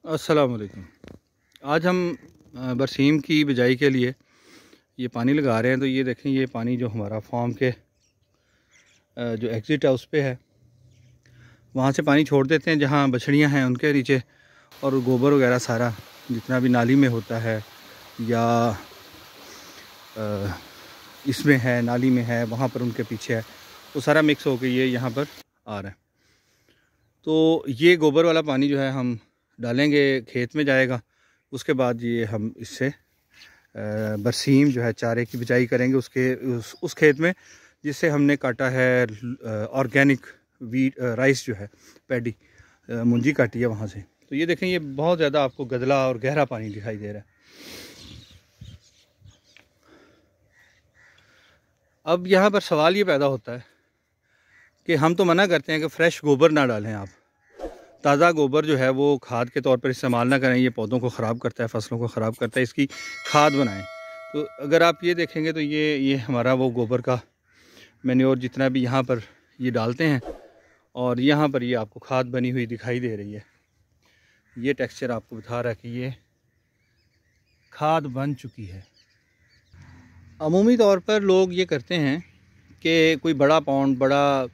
अस्सलाम वालेकुम। आज हम बरसीम की बिजाई के लिए ये पानी लगा रहे हैं। तो ये देखें, ये पानी जो हमारा फार्म के जो एग्ज़िट है उस पे है, वहाँ से पानी छोड़ देते हैं जहाँ बछड़ियाँ हैं उनके नीचे, और गोबर वगैरह सारा जितना भी नाली में होता है या इसमें है, नाली में है, वहाँ पर उनके पीछे है, वो सारा मिक्स होकर ये यहाँ पर आ रहा है। तो ये गोबर वाला पानी जो है हम डालेंगे, खेत में जाएगा। उसके बाद ये हम इससे बरसीम जो है चारे की बिजाई करेंगे उस खेत में जिससे हमने काटा है ऑर्गेनिक वीट राइस जो है, पैडी मुंजी काटी है वहाँ से। तो ये देखें, ये बहुत ज़्यादा आपको गदला और गहरा पानी दिखाई दे रहा है। अब यहाँ पर सवाल ये पैदा होता है कि हम तो मना करते हैं कि फ़्रेश गोबर ना डालें, आप ताज़ा गोबर जो है वो खाद के तौर पर इस्तेमाल ना करें, ये पौधों को ख़राब करता है, फसलों को ख़राब करता है, इसकी खाद बनाएं। तो अगर आप ये देखेंगे तो ये हमारा वो गोबर का मैन्योर जितना भी यहाँ पर ये डालते हैं, और यहाँ पर ये आपको खाद बनी हुई दिखाई दे रही है। ये टेक्सचर आपको बता रहा है कि ये खाद बन चुकी है। अमूमी तौर पर लोग ये करते हैं कि कोई बड़ा पौंड, बड़ा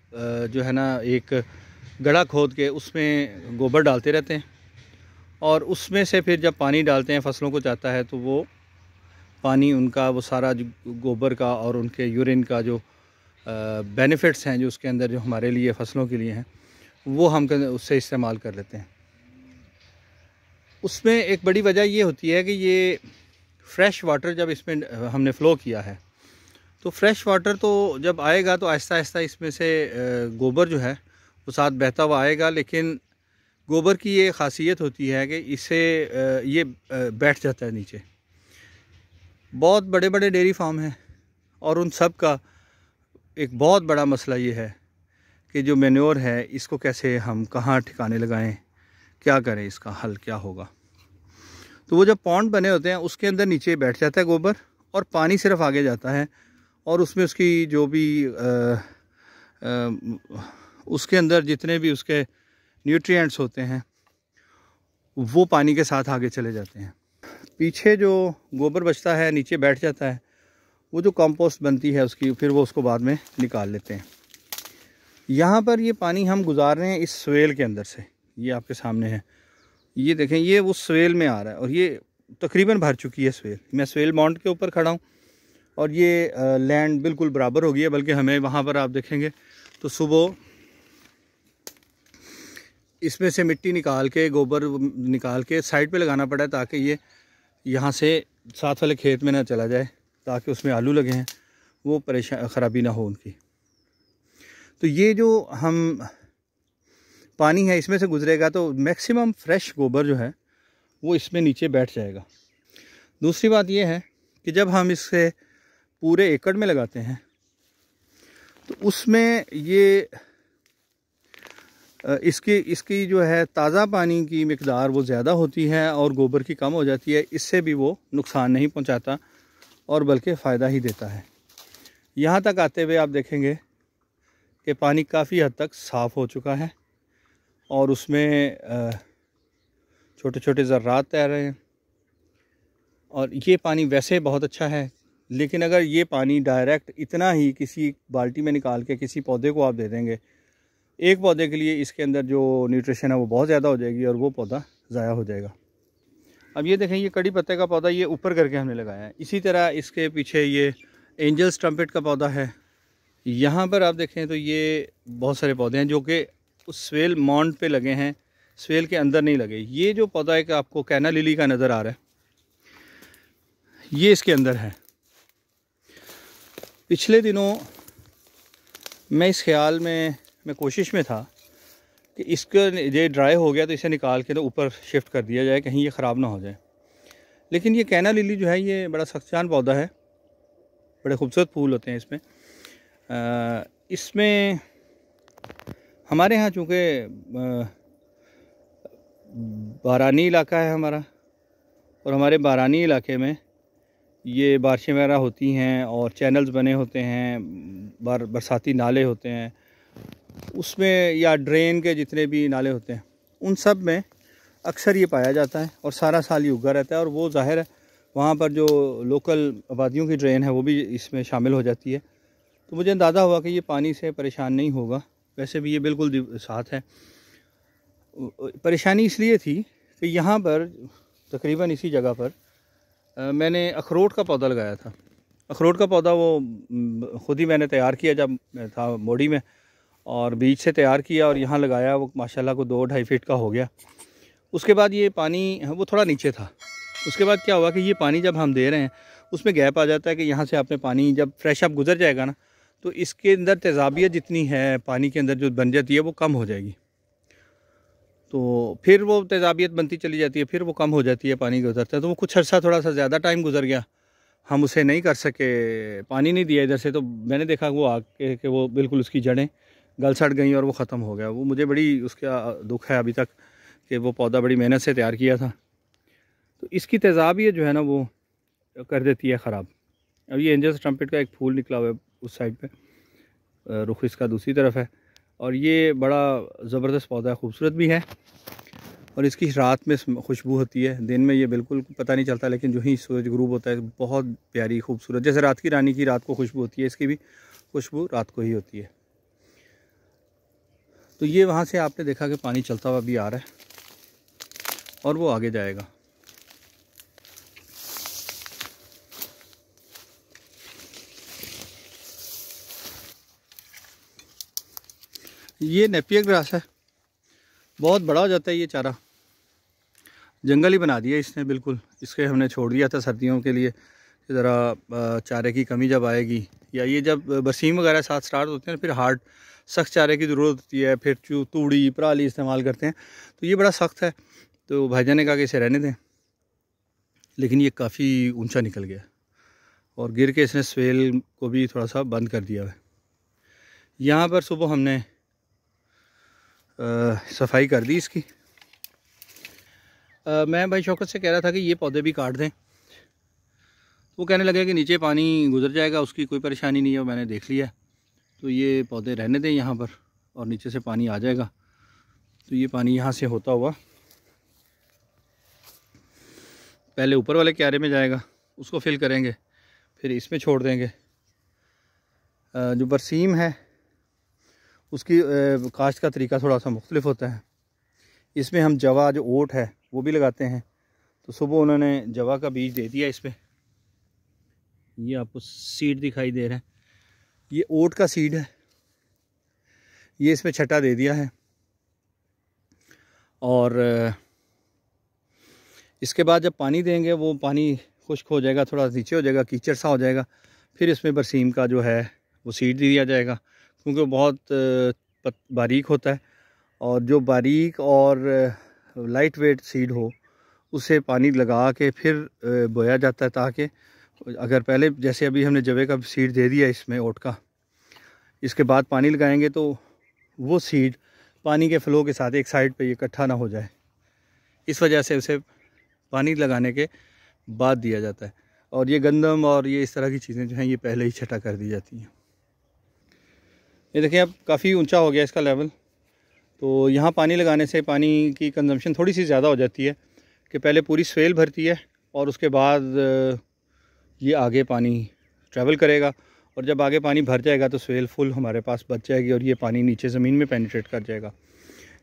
जो है ना, एक गड्ढा खोद के उसमें गोबर डालते रहते हैं, और उसमें से फिर जब पानी डालते हैं फसलों को जाता है तो वो पानी उनका वो सारा जो गोबर का और उनके यूरिन का जो बेनिफिट्स हैं जो उसके अंदर जो हमारे लिए फसलों के लिए हैं, वो हम उससे इस्तेमाल कर लेते हैं। उसमें एक बड़ी वजह ये होती है कि ये फ्रेश वाटर जब इसमें हमने फ़्लो किया है, तो फ्रेश वाटर तो जब आएगा तो आहिस्ता आहिस्ता इसमें से गोबर जो है वो साथ बहता हुआ आएगा। लेकिन गोबर की ये ख़ासियत होती है कि इससे ये बैठ जाता है नीचे। बहुत बड़े बड़े डेयरी फार्म हैं और उन सब का एक बहुत बड़ा मसला ये है कि जो मैन्योर है इसको कैसे हम कहाँ ठिकाने लगाएं, क्या करें, इसका हल क्या होगा। तो वो जब पॉन्ड बने होते हैं उसके अंदर नीचे बैठ जाता है गोबर, और पानी सिर्फ आगे जाता है, और उसमें उसकी जो भी उसके अंदर जितने भी उसके न्यूट्रिएंट्स होते हैं वो पानी के साथ आगे चले जाते हैं। पीछे जो गोबर बचता है नीचे बैठ जाता है, वो जो कंपोस्ट बनती है उसकी, फिर वो उसको बाद में निकाल लेते हैं। यहाँ पर ये पानी हम गुजार रहे हैं इस स्वेल के अंदर से, ये आपके सामने है, ये देखें, ये उस स्वेल में आ रहा है और ये तकरीबन भर चुकी है स्वेल। मैं स्वेल माउंट के ऊपर खड़ा हूँ और ये लैंड बिल्कुल बराबर हो गई है, बल्कि हमें वहाँ पर आप देखेंगे तो सुबह इसमें से मिट्टी निकाल के, गोबर निकाल के साइड पे लगाना पड़ा है ताकि ये यहाँ से साथ वाले खेत में ना चला जाए, ताकि उसमें आलू लगे हैं वो परेशान, ख़राबी ना हो उनकी। तो ये जो हम पानी है इसमें से गुजरेगा तो मैक्सिमम फ्रेश गोबर जो है वो इसमें नीचे बैठ जाएगा। दूसरी बात ये है कि जब हम इससे पूरे एकड़ में लगाते हैं तो उसमें ये इसकी जो है ताज़ा पानी की मिकदार वो ज़्यादा होती है और गोबर की कम हो जाती है। इससे भी वो नुकसान नहीं पहुंचाता और बल्कि फ़ायदा ही देता है। यहाँ तक आते हुए आप देखेंगे कि पानी काफ़ी हद तक साफ़ हो चुका है और उसमें छोटे छोटे ज़र्रात तैर रहे हैं, और ये पानी वैसे बहुत अच्छा है। लेकिन अगर ये पानी डायरेक्ट इतना ही किसी बाल्टी में निकाल के किसी पौधे को आप दे देंगे, एक पौधे के लिए इसके अंदर जो न्यूट्रिशन है वो बहुत ज़्यादा हो जाएगी और वो पौधा ज़ाया हो जाएगा। अब ये देखें, ये कड़ी पत्ते का पौधा ये ऊपर करके हमने लगाया है। इसी तरह इसके पीछे ये एंजल्स ट्रम्पेट का पौधा है। यहाँ पर आप देखें तो ये बहुत सारे पौधे हैं जो कि उस स्वेल माउंट पे लगे हैं, स्वेल के अंदर नहीं लगे। ये जो पौधा एक आपको कैना लिली का नज़र आ रहा है, ये इसके अंदर है। पिछले दिनों मैं इस ख्याल में, मैं कोशिश में था कि इसका ये ड्राई हो गया तो इसे निकाल के तो ऊपर शिफ्ट कर दिया जाए, कहीं ये ख़राब ना हो जाए। लेकिन ये कैना लिली जो है ये बड़ा सख्तजान पौधा है, बड़े खूबसूरत फूल होते हैं इसमें। इसमें हमारे यहाँ चूँकि बारानी इलाका है हमारा, और हमारे बारानी इलाके में ये बारिशें वगैरह होती हैं और चैनल्स बने होते हैं, बरसाती नाले होते हैं उसमें, या ड्रेन के जितने भी नाले होते हैं उन सब में अक्सर ये पाया जाता है और सारा साल ये उगा रहता है। और वो ज़ाहिर है वहाँ पर जो लोकल आबादियों की ड्रेन है वो भी इसमें शामिल हो जाती है। तो मुझे अंदाज़ा हुआ कि ये पानी से परेशान नहीं होगा। वैसे भी ये बिल्कुल साथ है। परेशानी इसलिए थी कि यहाँ पर तकरीबन इसी जगह पर मैंने अखरोट का पौधा लगाया था। अखरोट का पौधा वो ख़ुद ही मैंने तैयार किया जब था मोड़ी में, और बीज से तैयार किया और यहाँ लगाया। वो माशाल्लाह को 2-2.5 फीट का हो गया। उसके बाद ये पानी वो थोड़ा नीचे था। उसके बाद क्या हुआ कि ये पानी जब हम दे रहे हैं उसमें गैप आ जाता है कि यहाँ से आपने पानी जब फ्रेश अप गुजर जाएगा ना, तो इसके अंदर तेज़ाबियत जितनी है पानी के अंदर जो बन जाती है वो कम हो जाएगी। तो फिर वो तेज़ाबियत बनती चली जाती है, फिर वो कम हो जाती है, पानी गुजरता है। तो वो कुछ अर्सा थोड़ा सा ज़्यादा टाइम गुजर गया, हम उसे नहीं कर सके, पानी नहीं दिया इधर से। तो मैंने देखा वो आके कि वो बिल्कुल उसकी जड़ें गल सड़ गई और वो ख़त्म हो गया। वो मुझे बड़ी उसका दुख है अभी तक कि वो पौधा बड़ी मेहनत से तैयार किया था। तो इसकी तेज़ाबियत जो है ना वो कर देती है ख़राब। अब ये एंजल्स ट्रम्पेट का एक फूल निकला हुआ है उस साइड पे, रुख इसका दूसरी तरफ है। और ये बड़ा ज़बरदस्त पौधा है, खूबसूरत भी है। और इसकी रात में खुशबू होती है, दिन में ये बिल्कुल पता नहीं चलता, लेकिन जो ही सूरज गुरूब होता है बहुत प्यारी खूबसूरत, जैसे रात की रानी की रात को खुशबू होती है, इसकी भी खुशबू रात को ही होती है। तो ये वहाँ से आपने देखा कि पानी चलता हुआ भी आ रहा है और वो आगे जाएगा। ये नेपियर ग्रास है, बहुत बड़ा हो जाता है ये चारा। जंगल ही बना दिया इसने बिल्कुल। इसके हमने छोड़ दिया था सर्दियों के लिए, ज़रा चारे की कमी जब आएगी या ये जब बरसीम वगैरह साथ स्टार्ट होते हैं फिर हार्ड सख्त चारे की ज़रूरत होती है, फिर तूड़ी पराली इस्तेमाल करते हैं। तो ये बड़ा सख्त है, तो भाईजान ने कहा कि इसे रहने दें। लेकिन ये काफ़ी ऊंचा निकल गया और गिर के इसने स्वेल को भी थोड़ा सा बंद कर दिया है। यहाँ पर सुबह हमने सफाई कर दी इसकी। मैं भाई शौकत से कह रहा था कि ये पौधे भी काट दें। वो कहने लगे कि नीचे पानी गुजर जाएगा, उसकी कोई परेशानी नहीं है, वो मैंने देख लिया। तो ये पौधे रहने दें यहाँ पर और नीचे से पानी आ जाएगा। तो ये पानी यहाँ से होता हुआ पहले ऊपर वाले क्यारे में जाएगा, उसको फिल करेंगे, फिर इसमें छोड़ देंगे। जो बरसीम है उसकी काश्त का तरीका थोड़ा सा मुख्तलिफ होता है। इसमें हम जवा जो ओट है वो भी लगाते हैं। तो सुबह उन्होंने जवा का बीज दे दिया इसमें, ये आपको सीड दिखाई दे रहा है, ये ओट का सीड है, ये इसमें छटा दे दिया है। और इसके बाद जब पानी देंगे वो पानी खुश्क हो जाएगा, थोड़ा नीचे हो जाएगा, कीचड़ सा हो जाएगा। फिर इसमें बरसीम का जो है वो सीड दिया जाएगा, क्योंकि वो बहुत बारीक होता है। और जो बारीक और लाइट वेट सीड हो उसे पानी लगा के फिर बोया जाता है, ताकि अगर पहले जैसे अभी हमने जवे का सीड दे दिया इसमें ओट का, इसके बाद पानी लगाएंगे तो वो सीड पानी के फ्लो के साथ एक साइड पे इकट्ठा ना हो जाए। इस वजह से उसे पानी लगाने के बाद दिया जाता है। और ये गंदम और ये इस तरह की चीज़ें जो हैं ये पहले ही छटा कर दी जाती हैं। ये देखिए अब काफ़ी ऊंचा हो गया इसका लेवल। तो यहाँ पानी लगाने से पानी की कंजम्पशन थोड़ी सी ज़्यादा हो जाती है कि पहले पूरी स्वेल भरती है और उसके बाद ये आगे पानी ट्रैवल करेगा। और जब आगे पानी भर जाएगा तो स्वेल फुल हमारे पास बच जाएगी और ये पानी नीचे ज़मीन में पेनिट्रेट कर जाएगा।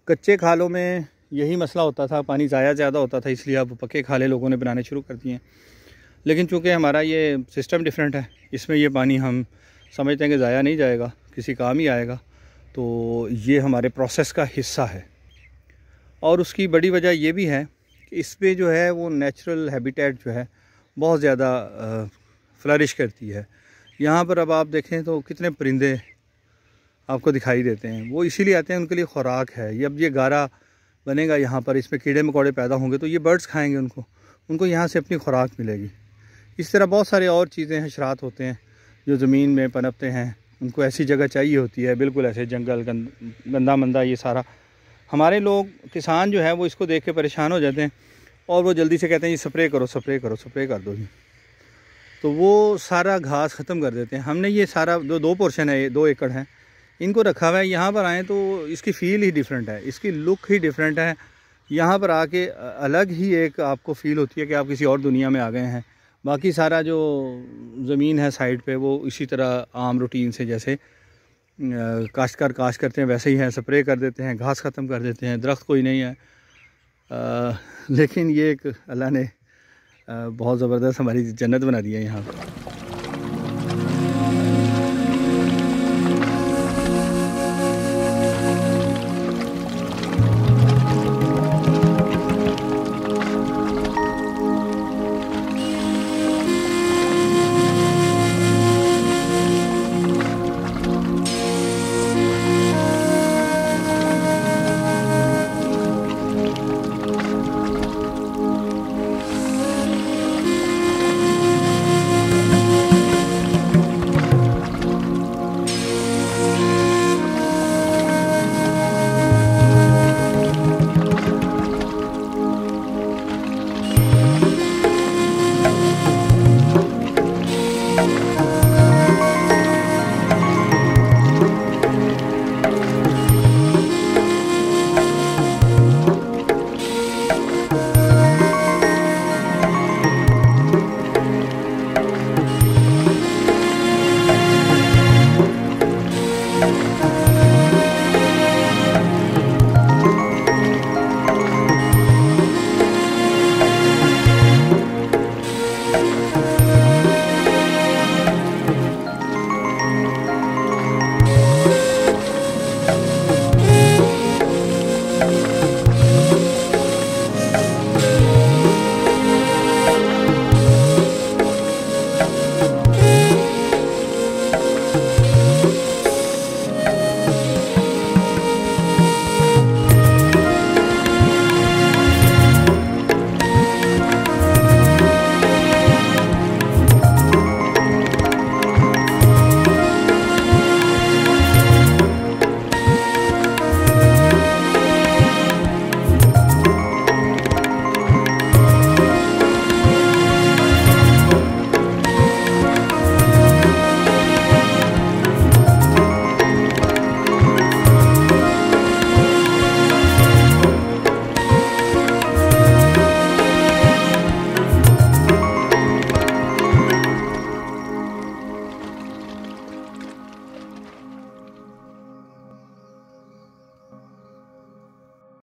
कच्चे खालों में यही मसला होता था, पानी ज़ाया ज़्यादा होता था, इसलिए अब पक्के खाले लोगों ने बनाने शुरू कर दिए हैं। लेकिन चूँकि हमारा ये सिस्टम डिफरेंट है, इसमें ये पानी हम समझते हैं कि ज़ाया नहीं जाएगा, किसी काम ही आएगा, तो ये हमारे प्रोसेस का हिस्सा है। और उसकी बड़ी वजह ये भी है कि इसमें जो है वो नेचुरल हैबिटेट जो है बहुत ज़्यादा फ्लरिश करती है। यहाँ पर अब आप देखें तो कितने परिंदे आपको दिखाई देते हैं, वो इसीलिए आते हैं, उनके लिए खुराक है। ये अब ये गारा बनेगा यहाँ पर, इसमें कीड़े मकोड़े पैदा होंगे तो ये बर्ड्स खाएंगे उनको यहाँ से अपनी खुराक मिलेगी। इस तरह बहुत सारे और चीज़ें हशरात होते हैं जो ज़मीन में पनपते हैं, उनको ऐसी जगह चाहिए होती है, बिल्कुल ऐसे जंगल गंदा मंदा ये सारा। हमारे लोग किसान जो है वो इसको देख के परेशान हो जाते हैं और वो जल्दी से कहते हैं ये स्प्रे करो स्प्रे कर दो जी, तो वो सारा घास ख़त्म कर देते हैं। हमने ये सारा दो पोर्शन है, 2 एकड़ है, इनको रखा हुआ है। यहाँ पर आएँ तो इसकी फ़ील ही डिफरेंट है, इसकी लुक ही डिफरेंट है। यहाँ पर आके अलग ही एक आपको फ़ील होती है कि आप किसी और दुनिया में आ गए हैं। बाकी सारा जो ज़मीन है साइड पे वो इसी तरह आम रूटीन से जैसे काश्तकार काश्त करते हैं वैसे ही है, स्प्रे कर देते हैं, घास ख़त्म कर देते हैं, दरख्त कोई नहीं है। लेकिन ये एक अल्लाह ने बहुत ज़बरदस्त हमारी जन्नत बना दी है यहाँ पर।